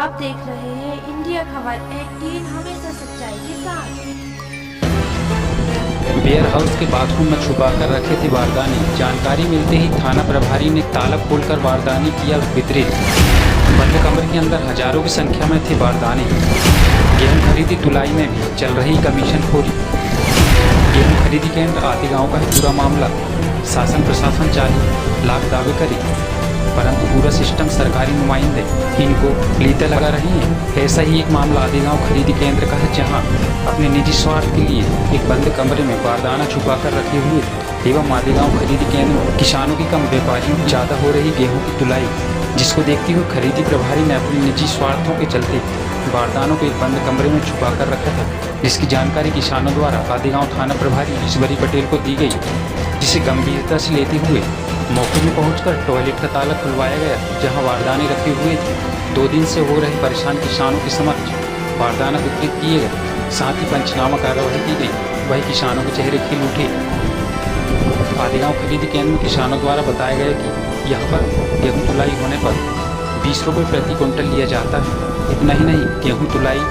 आप देख रहे हैं इंडिया खबर 18, हमेशा सच्चाई के साथ। वेयर हाउस के बाथरूम में छुपा कर रखे थे बारदाने। जानकारी मिलते ही थाना प्रभारी ने ताला खोलकर बारदाने किया वितरित। बंद कमरे के अंदर हजारों की संख्या में थे बारदाने। गेहूं खरीदी तुलाई में भी चल रही कमीशनखोरी। गेहूं खरीदी केंद्र आदि गाँव का है पूरा मामला। शासन प्रशासन 40 लाख दावे करे, परंतु पूरा सिस्टम सरकारी नुमाइंदे इनको लीते लगा रही हैं। ऐसा ही एक मामला आदि गाँव खरीदी केंद्र का है, जहां अपने निजी स्वार्थ के लिए एक बंद कमरे में बारदाना छुपा कर रखे हुए एवं आदि गाँव खरीदी केंद्र में किसानों की कम व्यापारियों की ज़्यादा हो रही गेहूं की तुलाई, जिसको देखते हुए खरीदी प्रभारी ने अपने निजी स्वार्थों के चलते बारदानों को एक बंद कमरे में छुपा कर रखा था, जिसकी जानकारी किसानों द्वारा आदि गाँव थाना प्रभारी ईश्वरी पटेल को दी गई, जिसे गंभीरता से लेते हुए मौके में पहुंचकर टॉयलेट का ताला खुलवाया गया, जहां बारदाने रखे हुए थे। 2 दिन से हो रहे परेशान किसानों के समक्ष बारदाना वितरित किए गए, साथ ही पंचनामा कार्रवाई की गई। वही किसानों के चेहरे खिल उठे। आदि गाँव खरीदी केंद्र में किसानों द्वारा बताया गया कि यहाँ पर गेहूँ तुलाई होने पर 20 रुपये प्रति क्विंटल लिया जाता है। इतना ही नहीं, गेहूँ तुलाई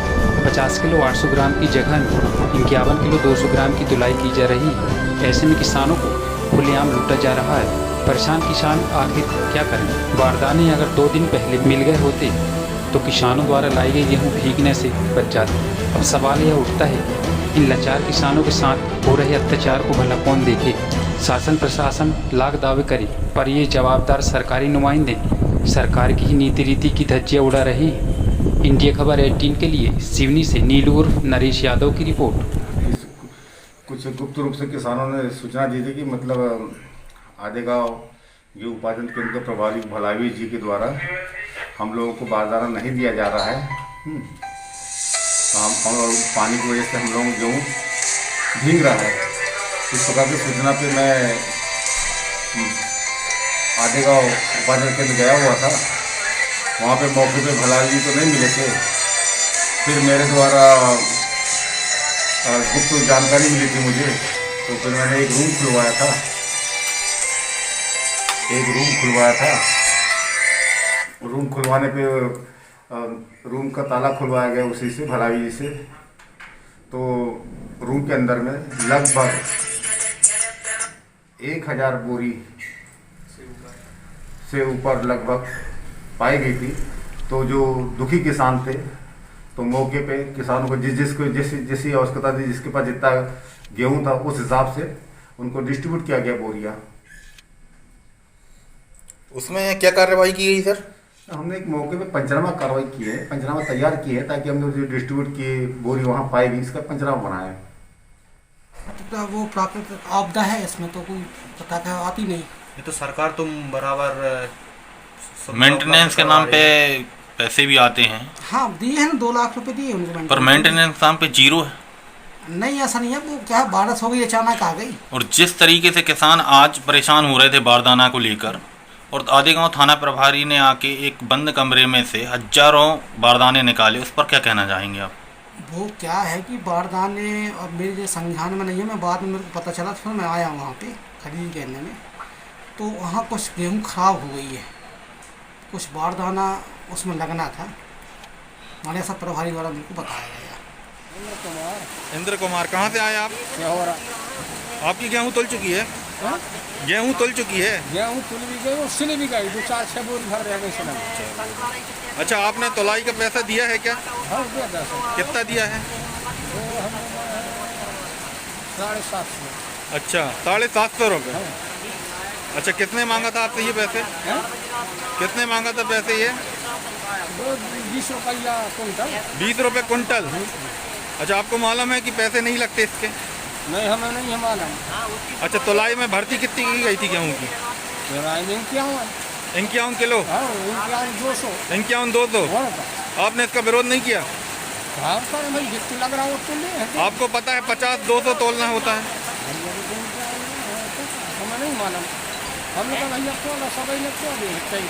50 किलो 800 ग्राम की जगह में 51 किलो 200 ग्राम की तुलाई की जा रही है। ऐसे में किसानों को खुलेआम लूटा जा रहा है। परेशान किसान आखिर क्या करें? बारदाने अगर 2 दिन पहले मिल गए होते तो किसानों द्वारा लाई गई गेहूँ भीगने से बच जाती। अब सवाल यह उठता है, इन लाचार किसानों के साथ हो रहे अत्याचार को भला कौन देखे? शासन प्रशासन लाख दावे करे, पर ये जवाबदार सरकारी नुमाइंदे सरकार की ही नीति रीति की धज्जियाँ उड़ा रहे हैं। इंडिया खबर 18 के लिए सिवनी से नीलू उर्फ नरेश यादव की रिपोर्ट। कुछ गुप्त रूप से किसानों ने सूचना दी थी कि मतलब आधे गाँव गेहूं उत्पादन केंद्र प्रभारी भलावी जी के द्वारा हम लोगों को बारदाना नहीं दिया जा रहा है। तो हम पानी की वजह से हम लोगों गेहूँ भीग रहा है। इस प्रकार की सूचना पे मैं आधे गाँव उत्पादन केंद्र गया हुआ था। वहाँ पे मौके पे भलावी जी तो नहीं मिले थे। फिर मेरे द्वारा गुप्त जानकारी मिली थी मुझे, तो फिर मैंने एक रूम खुलवाया था। रूम खुलवाने पे रूम का ताला खुलवाया गया उसी से, भलावी जी से। तो रूम के अंदर में लगभग 1000 बोरी से ऊपर लगभग पाई गई थी। तो जो दुखी किसान थे, तो मौके पे किसानों को जैसी आवश्यकता थी, जिसके पास जितना गेहूं था उस हिसाब से उनको डिस्ट्रीब्यूट किया गया बोरियां। उसमें क्या कार्रवाई की गई सर? हमने एक मौके पे पंचनामा कार्रवाई की है, पंचनामा तैयार की है, ताकि हम लोग जो डिस्ट्रीब्यूट किए बोरी वहाँ पाई गई, इसका पंचनामा बनाया है। तो वो प्राकृतिक आपदा है, इसमें तो कोई पता क्या आती नहीं। ये तो सरकार तुम बराबर मेंटेनेंस के नाम पे पैसे भी आते हैं। हाँ, दिए हैं ना, 2 लाख रुपए दिए उनको। पर मेंटेनेंस के नाम पे 0 है। नहीं, ऐसा नहीं है। वो क्या है, बारिश हो गई अचानक आ गई। और जिस तरीके से किसान आज परेशान हो रहे थे बारदाना को लेकर, और आधे गाँव थाना प्रभारी ने आके एक बंद कमरे में से हजारों बारदाने निकाले, उस पर क्या कहना चाहेंगे आप? वो क्या है कि बारदाने अब मेरे संज्ञान में नहीं है। मैं बाद में मेरे को पता चला, तो फिर मैं आया वहाँ पे खरीद करने में, तो वहाँ कुछ गेहूँ खराब हो गई है, कुछ बारदाना उसमें लगना था। मैंने सब प्रभारी द्वारा मेरे को बताया गया। इंद्र कुमार, कहाँ से आए आप? आपकी गेहूँ तुल चुकी है? गेहूँ तुल चुकी है? गेहूँ तुल भी गई और सिल भी गई, 2-4-6 बोरी घर रह गई। अच्छा, आपने तुलाई का पैसा दिया है क्या? हाँ, दिया था सर। कितना दिया है? 750। अच्छा, 750 रुपये। अच्छा, कितने मांगा था आपसे ये पैसे? कितने मांगा था पैसे ये? 20 रुपया कुंटल। 20 रुपये कुंटल। अच्छा, आपको मालूम है कि पैसे नहीं लगते इसके? नहीं, हमें नहीं है मालूम। अच्छा, तुलाई में भर्ती कितनी की गई थी गेहूँ की? 51 किलो। 200। 51-200। आपने इसका विरोध नहीं किया? हाँ सर, भाई जितनी लग रहा हो तो आपको पता है 50-200 तोलना होता है? हमें नहीं मालूम। हम लोग भैया तो सभी लगते हैं।